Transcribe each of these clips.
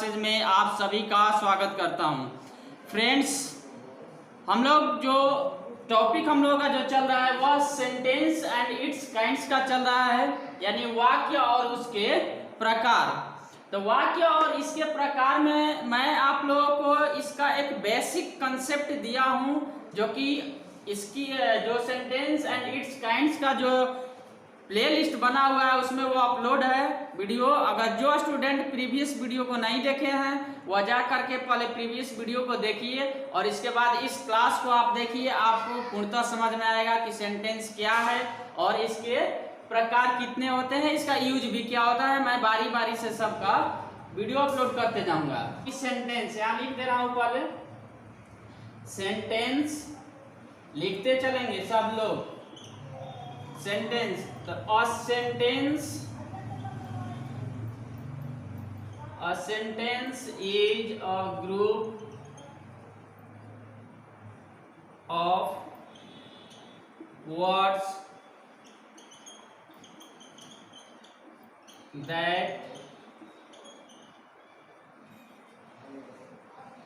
Classes में आप सभी का स्वागत करता हूं। फ्रेंड्स, हम लोग जो टॉपिक हम लोगों का जो चल रहा है वह सेंटेंस एंड इट्स काइंड्स का चल रहा है, यानी वाक्य और उसके प्रकार। तो वाक्य और इसके प्रकार में मैं आप लोगों को इसका एक बेसिक कंसेप्ट दिया हूं, जो कि इसकी जो सेंटेंस एंड इट्स काइंड्स का जो प्लेलिस्ट बना हुआ है उसमें वो अपलोड है वीडियो। अगर जो स्टूडेंट प्रीवियस वीडियो को नहीं देखे हैं वह जा करके पहले प्रीवियस वीडियो को देखिए और इसके बाद इस क्लास को आप देखिए, आपको पूर्णतः समझ में आएगा कि सेंटेंस क्या है और इसके प्रकार कितने होते हैं, इसका यूज भी क्या होता है। मैं बारी बारी से सबका वीडियो अपलोड करते जाऊंगा। इस सेंटेंस यहाँ लिख दे रहा हूं, पहले सेंटेंस लिखते चलेंगे सब लोग। सेंटेंस, तो a sentence is a group of words that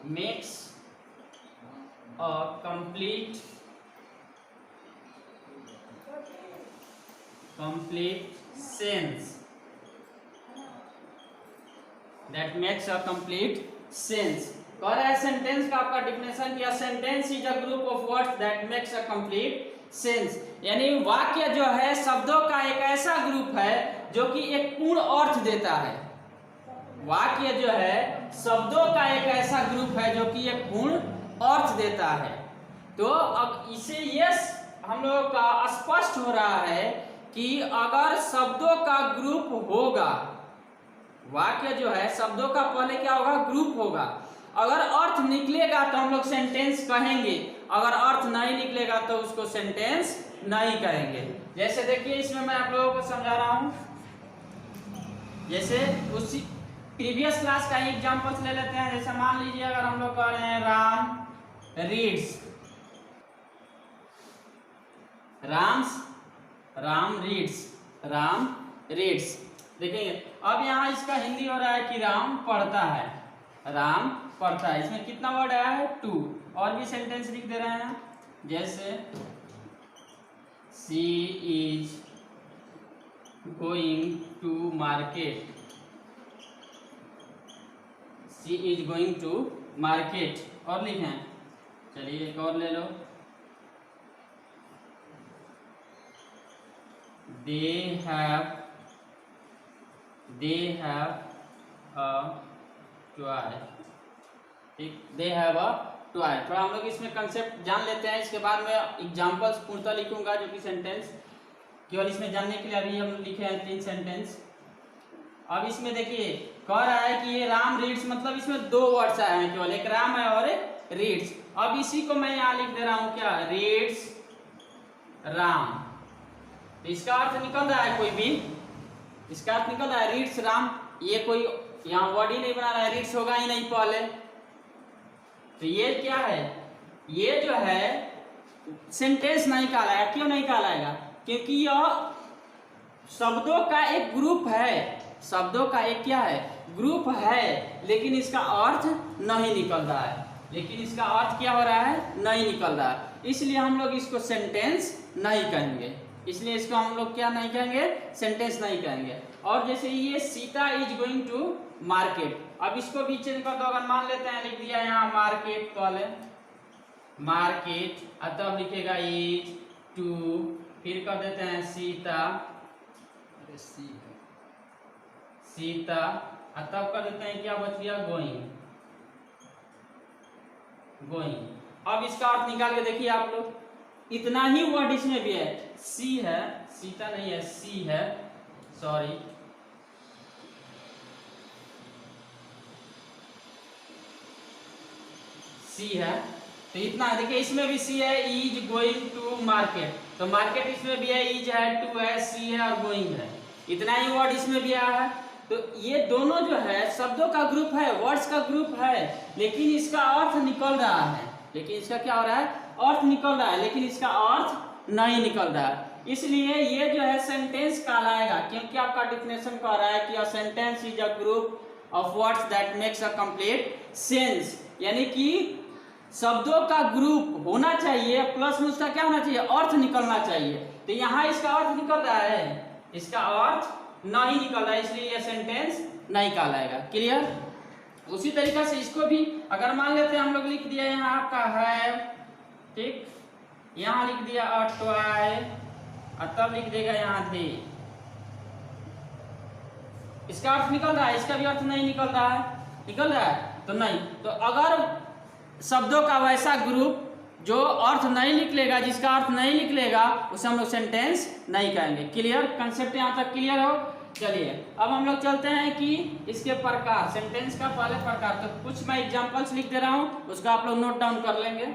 makes a complete sense, that makes a complete sense। कह रहा है सेंटेंस का आपका डिफिनेशन किया, sentence is a group of words that makes a complete sense, यानी वाक्य जो है शब्दों का एक ऐसा ग्रुप है जो कि एक पूर्ण अर्थ देता है। वाक्य जो है शब्दों का एक ऐसा ग्रुप है जो कि एक पूर्ण अर्थ देता है। तो अब इसे यस हम लोगों का स्पष्ट हो रहा है कि अगर शब्दों का ग्रुप होगा, वाक्य जो है शब्दों का पहले क्या होगा, ग्रुप होगा। अगर अर्थ निकलेगा तो हम लोग सेंटेंस कहेंगे, अगर अर्थ नहीं निकलेगा तो उसको सेंटेंस नहीं कहेंगे। जैसे देखिए इसमें मैं आप लोगों को समझा रहा हूं, जैसे उसी प्रीवियस क्लास का एग्जांपल्स ले लेते हैं। जैसे मान लीजिए अगर हम लोग कह रहे हैं राम रीड्स, राम रीड्स देखेंगे। अब यहाँ इसका हिंदी हो रहा है कि राम पढ़ता है, राम पढ़ता है। इसमें कितना वर्ड आया है, 2। और भी सेंटेंस लिख दे रहे हैं, जैसे she is going to market, she is going to market. और लिखें, चलिए एक और ले लो, they have a toy, ठीक, they have a toy। थोड़ा हम लोग इसमें कंसेप्ट जान लेते हैं, इसके बाद में एग्जांपल्स पूर्णतः लिखूंगा जो कि सेंटेंस केवल इसमें जानने के लिए अभी हम लिखे हैं 3 सेंटेंस। अब इसमें देखिए कह रहा है कि ये राम रीड्स, मतलब इसमें 2 वर्ड्स आए हैं केवल, एक राम है और एक रीड्स। अब इसी को मैं यहाँ लिख दे रहा हूँ, क्या, रीड्स राम। तो इसका अर्थ निकल रहा है, कोई भी इसका अर्थ निकल रहा है रीड्स राम। ये कोई यहाँ वर्ड ही नहीं बना रहा है, रीड्स होगा ही नहीं पहले। तो ये क्या है, ये जो है सेंटेंस नहीं कहलाएगा। क्यों नहीं कहलाएगा, क्योंकि यह शब्दों का एक ग्रुप है, शब्दों का एक क्या है, ग्रुप है, लेकिन इसका अर्थ नहीं निकल रहा है, लेकिन इसका अर्थ क्या हो रहा है, नहीं निकल रहा है। इसलिए हम लोग इसको सेंटेंस नहीं कहेंगे, इसलिए इसको हम लोग क्या नहीं कहेंगे, सेंटेंस नहीं कहेंगे। और जैसे ये Sita is going to market, अब इसको भी चेंज कर दो। अगर मान लेते हैं लिख दिया यहाँ मार्केट, पहले मार्केट, तब लिखेगा इज टू, फिर कर देते हैं सीता, सीता, तब कर देते हैं क्या बच गया, गोइंग, गोइंग। अब इसका अर्थ निकाल के देखिए आप लोग, इतना ही वर्ड इसमें भी है, सी है, सीता नहीं है, सी है, सॉरी, सी है। तो इतना देखिए इसमें भी सी है, इज गोइंग टू मार्केट, तो मार्केट इसमें भी है, इज है, टू है, सी है और गोइंग है। इतना ही वर्ड इसमें भी आया है। तो ये दोनों जो है शब्दों का ग्रुप है, वर्ड्स का ग्रुप है, लेकिन इसका अर्थ निकल रहा है, लेकिन इसका क्या हो रहा है, अर्थ निकल रहा है, लेकिन इसका अर्थ नहीं निकल रहा है। इसलिए ये जो है सेंटेंस कहलाएगा, क्योंकि आपका डिफिनेशन कह रहा है कि a sentence is a group of words that makes a complete sense, यानी कि शब्दों का ग्रुप होना चाहिए प्लस में उसका क्या होना चाहिए, अर्थ निकलना चाहिए। तो यहाँ इसका अर्थ निकल रहा है, इसका अर्थ नहीं निकल रहा है, इसलिए यह सेंटेंस नहीं कहलाएगा। क्लियर। उसी तरीके से इसको भी अगर मान लेते हैं हम लोग लिख दिया यहाँ आपका है, ठीक, यहाँ लिख दिया अ टॉय और तब लिख देगा यहाँ थे, इसका अर्थ निकल रहा है, इसका भी अर्थ नहीं निकल रहा है, निकल रहा है तो नहीं। तो अगर शब्दों का वैसा ग्रुप जो अर्थ नहीं निकलेगा, जिसका अर्थ नहीं निकलेगा, उसे हम लोग सेंटेंस नहीं कहेंगे। क्लियर, कंसेप्ट यहाँ तक क्लियर हो। चलिए अब हम लोग चलते हैं कि इसके प्रकार, सेंटेंस का पहले प्रकार। तो कुछ मैं एग्जांपल्स लिख दे रहा हूं, उसका आप लोग नोट डाउन कर लेंगे।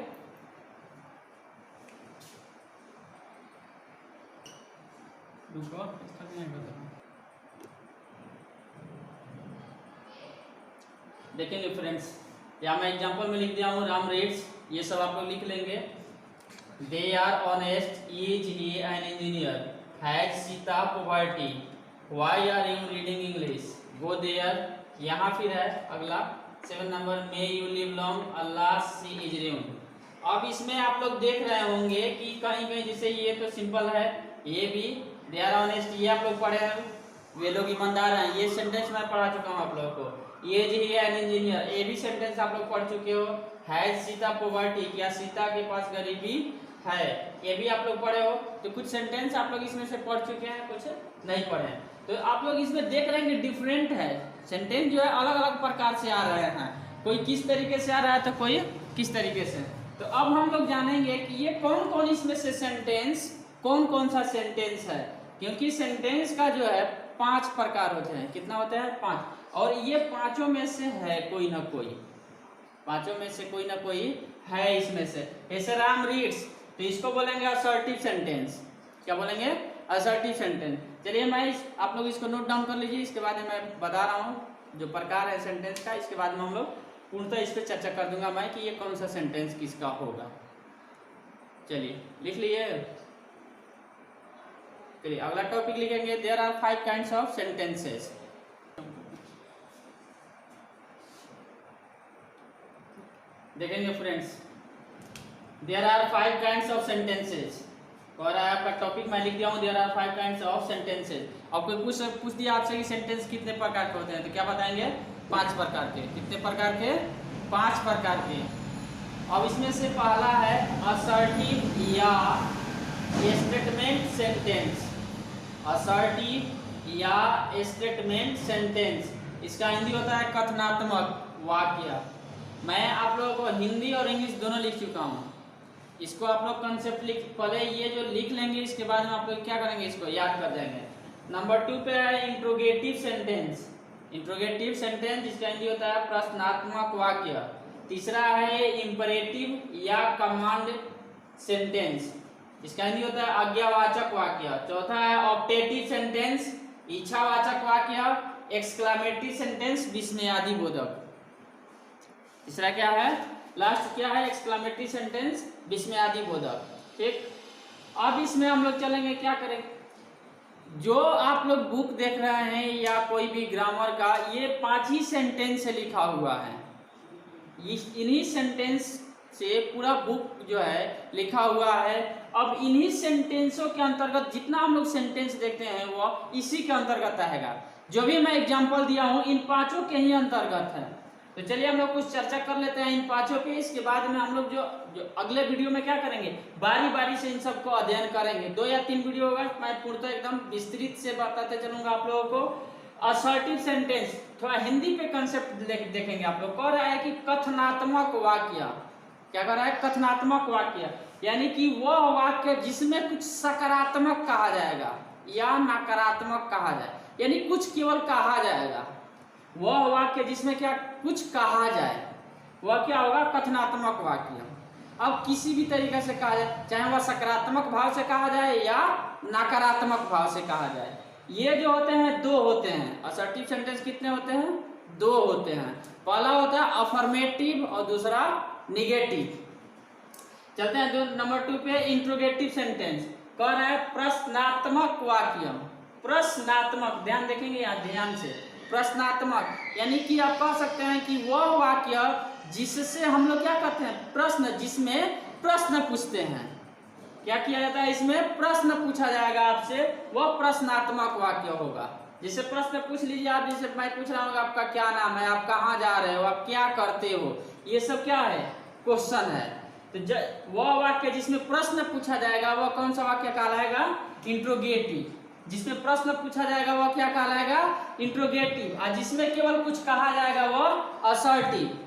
देखेंगे फ्रेंड्स, या मैं एग्जांपल में लिख दिया हूँ राम रीड्स, ये सब आप लोग लिख लेंगे। They are honest, is he an engineer, has Sita poverty, why are you reading English, go there. यहाँ फिर है अगला 7 number, may you live long, Allah see is रियून। अब इसमें आप लोग देख रहे होंगे कि कहीं कहीं जैसे ये तो सिंपल है, ये भी दे आर ऑनेस्ट, ये आप लोग पढ़े हैं, वे लोग ईमानदार हैं, ये सेंटेंस मैं पढ़ा चुका हूँ आप लोगों को। ये जी एन इंजीनियर, ये भी सेंटेंस आप लोग पढ़ चुके हो। हैज सीता पॉवर्टी, क्या सीता के पास गरीबी है, ये भी आप लोग पढ़े हो। तो कुछ सेंटेंस आप लोग इसमें से पढ़ चुके हैं, कुछ नहीं पढ़े हैं। तो आप लोग इसमें देख रहे हैं डिफरेंट है, सेंटेंस जो है अलग अलग प्रकार से आ रहे हैं, कोई किस तरीके से आ रहा है तो कोई किस तरीके से। तो अब हम लोग जानेंगे कि ये कौन कौन इसमें से सेंटेंस, कौन कौन सा सेंटेंस है, क्योंकि सेंटेंस का जो है 5 प्रकार होते हैं। कितना होता है? 5। और ये 5 में से है कोई ना कोई, 5 में से कोई ना कोई है इसमें से। जैसे राम रीड्स, तो इसको बोलेंगे असर्टिव सेंटेंस। क्या बोलेंगे? Assertive sentence. चलिए मैं आप लोग इसको नोट डाउन कर लीजिए, इसके बाद मैं बता रहा हूँ जो प्रकार है सेंटेंस का, इसके बाद में हम लोग पूर्णतः इस पर चर्चा कर दूंगा मैं कि ये कौन सा सेंटेंस किसका होगा। चलिए लिख लिए। चलिए अगला टॉपिक लिखेंगे, there are 5 kinds of sentences. देखेंगे friends, there are 5 kinds of sentences, और आपका टॉपिक मैं लिख दिया हूँ there are 5 kinds of sentences. और कोई पूछ दिया आपसे कि सेंटेंस कितने प्रकार के होते हैं, तो क्या बताएंगे? 5 प्रकार के। कितने प्रकार के? 5 प्रकार के। अब इसमें से पहला है असर्टिव या स्टेटमेंट सेंटेंस। असर्टिव या स्टेटमेंट सेंटेंस, इसका हिंदी होता है कथनात्मक वाक्य। मैं आप लोगों को हिंदी और इंग्लिश दोनों लिख चुका हूँ, इसको आप लोग कंसेप्ट पहले ये जो लिख लेंगे, इसके बाद में आप लोग क्या करेंगे, इसको याद कर जाएंगे। नंबर 2 पे है इंट्रोगेटिव सेंटेंस। इंट्रोगेटिव सेंटेंस इसका हिंदी होता है प्रश्नात्मक वाक्य। तीसरा है इंपरेटिव या कमांड सेंटेंस, इसका हिंदी होता है आज्ञावाचक वाक्य। चौथा है ऑप्टेटिव सेंटेंस, इच्छावाचक वाक्य। एक्सक्लामेटरी सेंटेंस, विस्मयादि बोधक। तीसरा क्या है, लास्ट क्या है, एक्सक्लामेटरी सेंटेंस, विस्मयादि बोधक। ठीक, अब इसमें हम लोग चलेंगे, क्या करेंगे, जो आप लोग बुक देख रहे हैं या कोई भी ग्रामर का, ये 5 ही सेंटेंस से लिखा हुआ है। इन्हीं सेंटेंस से पूरा बुक जो है लिखा हुआ है। अब इन्हीं सेंटेंसों के अंतर्गत जितना हम लोग सेंटेंस देखते हैं वो इसी के अंतर्गत आएगा। जो भी मैं एग्जांपल दिया हूँ इन 5 के ही अंतर्गत है। तो चलिए हम लोग कुछ चर्चा कर लेते हैं इन 5 पे। इसके बाद में हम लोग जो अगले वीडियो में क्या करेंगे, बारी बारी से इन सबको अध्ययन करेंगे। 2 या 3 वीडियो होगा, मैं पूर्णतः एकदम विस्तृत से बताते चलूंगा आप लोगों को। असर्टिव सेंटेंस थोड़ा हिंदी पे कंसेप्ट देखेंगे। आप लोग कह रहा है कि कथनात्मक वाक्य, क्या कर रहा है, कथनात्मक वाक्य, यानी कि वह वाक्य जिसमें कुछ सकारात्मक कहा जाएगा या नकारात्मक कहा जाए, यानी कुछ केवल कहा जाएगा। वह वाक्य जिसमें क्या कुछ कहा जाए, वह क्या होगा, कथनात्मक वाक्य। अब किसी भी तरीके से कहा जाए, चाहे वह सकारात्मक भाव से कहा जाए या नकारात्मक भाव से कहा जाए। ये जो होते हैं 2 होते हैं। असर्टिव सेंटेंस कितने होते हैं? 2 होते हैं। पहला होता है अफर्मेटिव और दूसरा निगेटिव। चलते हैं नंबर 2 पे, इंट्रोगेटिव सेंटेंस। कह रहा है प्रश्नात्मक वाक्य। प्रश्नात्मक, ध्यान देखेंगे यहाँ ध्यान से, प्रश्नात्मक, यानी कि आप कह सकते हैं कि वह वाक्य जिससे हम लोग क्या करते हैं, प्रश्न, जिसमें प्रश्न पूछते हैं। क्या किया जाता है, इसमें प्रश्न पूछा जाएगा आपसे, वह प्रश्नात्मक वाक्य होगा। जैसे प्रश्न पूछ लीजिए आप, जैसे मैं पूछ रहा हूँ आपका क्या नाम है, आप कहाँ जा रहे हो, आप क्या करते हो, ये सब क्या है, क्वेश्चन है। तो वह वाक्य जिसमें प्रश्न पूछा जाएगा वह कौन सा वाक्य कहलाएगा, इंट्रोगेटिव। जिसमें प्रश्न पूछा जाएगा वह क्या कहलाएगा, इंट्रोगेटिव। और जिसमें केवल कुछ कहा जाएगा वह असर्टिव।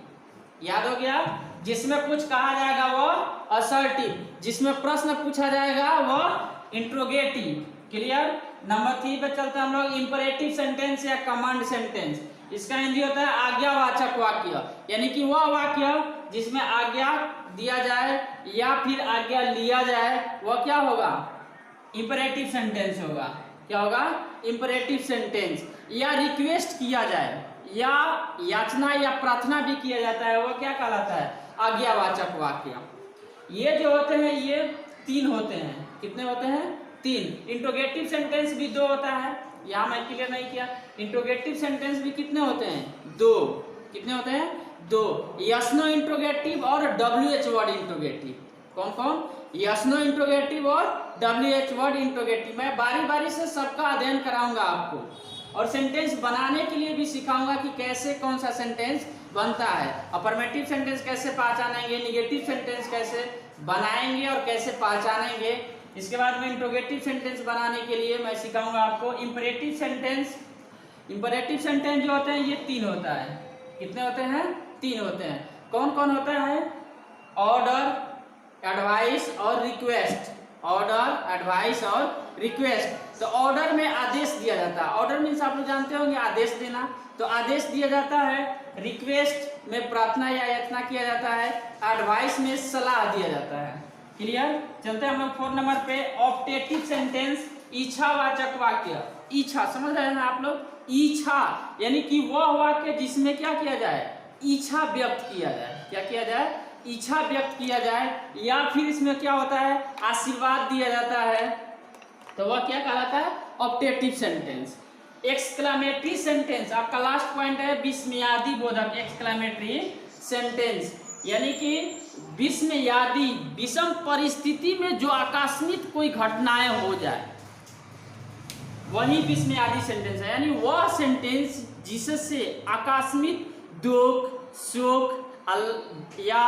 याद हो गया, जिसमें कुछ कहा जाएगा वह असर्टिव, जिसमें प्रश्न पूछा जाएगा वह इंट्रोगेटिव। क्लियर। नंबर 3 पे चलते हैं हम लोग, इंपरेटिव सेंटेंस या कमांड सेंटेंस। इसका हिंदी होता है आज्ञावाचक वाक्य, यानी कि वह वाक्य जिसमें आज्ञा दिया जाए या फिर आज्ञा लिया जाए वह क्या होगा, इंपरेटिव सेंटेंस होगा। क्या होगा, इंपरेटिव सेंटेंस। या रिक्वेस्ट किया जाए या याचना या प्रार्थना भी किया जाता है वह क्या कहलाता है, आज्ञावाचक वाक्य। ये जो होते हैं ये 3 होते हैं। कितने होते हैं, 3। इंट्रोगेटिव सेंटेंस भी 2 होता है, यहाँ मैं क्लियर नहीं किया। इंट्रोगेटिव सेंटेंस भी कितने होते हैं, 2। कितने होते हैं, 2। यस नो इंट्रोगेटिव और WH वर्ड इंट्रोगेटिव। कौन कौन, यस नो इंट्रोगेटिव और WH वर्ड इंट्रोगेटिव। मैं बारी बारी से सबका अध्ययन कराऊंगा आपको, और सेंटेंस बनाने के लिए भी सिखाऊंगा कि कैसे कौन सा सेंटेंस बनता है। अफर्मेटिव सेंटेंस कैसे पहचानेंगे, निगेटिव सेंटेंस कैसे बनाएंगे और कैसे पहचानेंगे। इसके बाद में इंट्रोगेटिव सेंटेंस बनाने के लिए मैं सिखाऊंगा आपको इंपरेटिव सेंटेंस। इंपरेटिव सेंटेंस जो होते हैं ये 3 होता है। कितने होते हैं, 3 होते हैं। कौन कौन होता है, ऑर्डर, एडवाइस और रिक्वेस्ट। ऑर्डर, एडवाइस और रिक्वेस्ट। तो ऑर्डर में आदेश दिया जाता है, ऑर्डर मीन्स आप लोग जानते होंगे आदेश देना, तो आदेश दिया जाता है। रिक्वेस्ट में प्रार्थना या याचना किया जाता है। एडवाइस में सलाह दिया जाता है। क्लियर। चलते हैं हम लोग 4 नंबर पे, ऑप्टेटिव सेंटेंस, इच्छावाचक वाक्य। इच्छा समझ रहे हैं आप लोग, इच्छा यानी कि वह वाक्य जिसमें क्या किया जाए, इच्छा व्यक्त किया जाए। क्या किया जाए, इच्छा व्यक्त किया जाए। या फिर इसमें क्या होता है, आशीर्वाद दिया जाता है, तो वह क्या कहलाता है, ऑप्टेटिव सेंटेंस। एक्सक्लेमेटरी सेंटेंस, आपका लास्ट पॉइंट है विस्मयादि बोधक। एक्सक्लेमेटरी सेंटेंस यानी कि विस्मयादि, विषम परिस्थिति में जो आकस्मिक कोई घटनाएं हो जाए वही विस्मयादि सेंटेंस है। यानी वह सेंटेंस जिससे आकस्मिक दुख, सुख या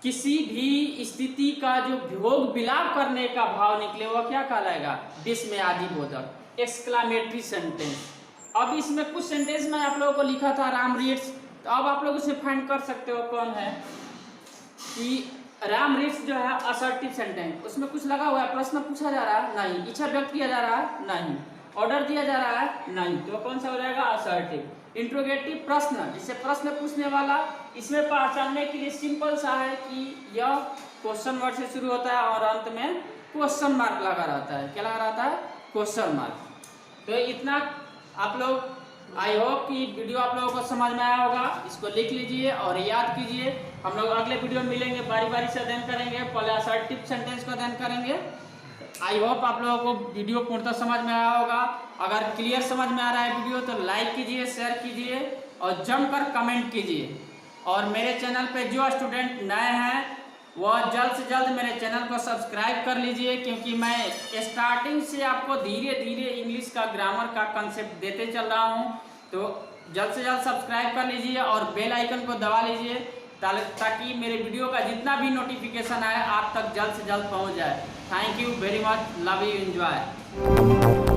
किसी भी स्थिति का जो भोग विलाप करने का भाव निकले वह क्या कहलाएगा, विस्मयादि बोधक। Exclamatory sentence. अब इसमें कुछ सेंटेंस मैं आप लोगों को लिखा था राम रीड्स, तो अब आप लोग उसे फाइंड कर सकते हो कौन है। कि राम रीड्स जो है असर्टिव सेंटेंस, उसमें कुछ लगा हुआ है, प्रश्न पूछा जा रहा है नहीं, इच्छा व्यक्त किया जा रहा है नहीं, ऑर्डर दिया जा रहा है नहीं, तो कौन सा हो जाएगा, असर्टिव। इंट्रोगेटिव प्रश्न, जिससे प्रश्न पूछने वाला, इसमें पहचानने के लिए सिंपल सा है कि यह क्वेश्चन वर्ड से शुरू होता है और अंत में क्वेश्चन मार्क लगा रहता है। क्या लगा रहता है, क्वेश्चन मार्क। तो इतना आप लोग, आई होप कि वीडियो आप लोगों को समझ में आया होगा। इसको लिख लीजिए और याद कीजिए। हम लोग अगले वीडियो में मिलेंगे, बारी बारी से अध्ययन करेंगे, पहले असर्टिव सेंटेंस को अध्ययन करेंगे। आई होप आप लोगों को वीडियो पूर्णतः समझ में आया होगा। अगर क्लियर समझ में आ रहा है वीडियो तो लाइक कीजिए, शेयर कीजिए और जमकर कमेंट कीजिए। और मेरे चैनल पे जो स्टूडेंट नए हैं वह जल्द से जल्द मेरे चैनल को सब्सक्राइब कर लीजिए, क्योंकि मैं स्टार्टिंग से आपको धीरे धीरे इंग्लिश का ग्रामर का कंसेप्ट देते चल रहा हूं। तो जल्द से जल्द सब्सक्राइब कर लीजिए और बेल आइकन को दबा लीजिए ताकि मेरे वीडियो का जितना भी नोटिफिकेशन आए आप तक जल्द से जल्द पहुंच जाए। Thank you very much, love you, enjoy.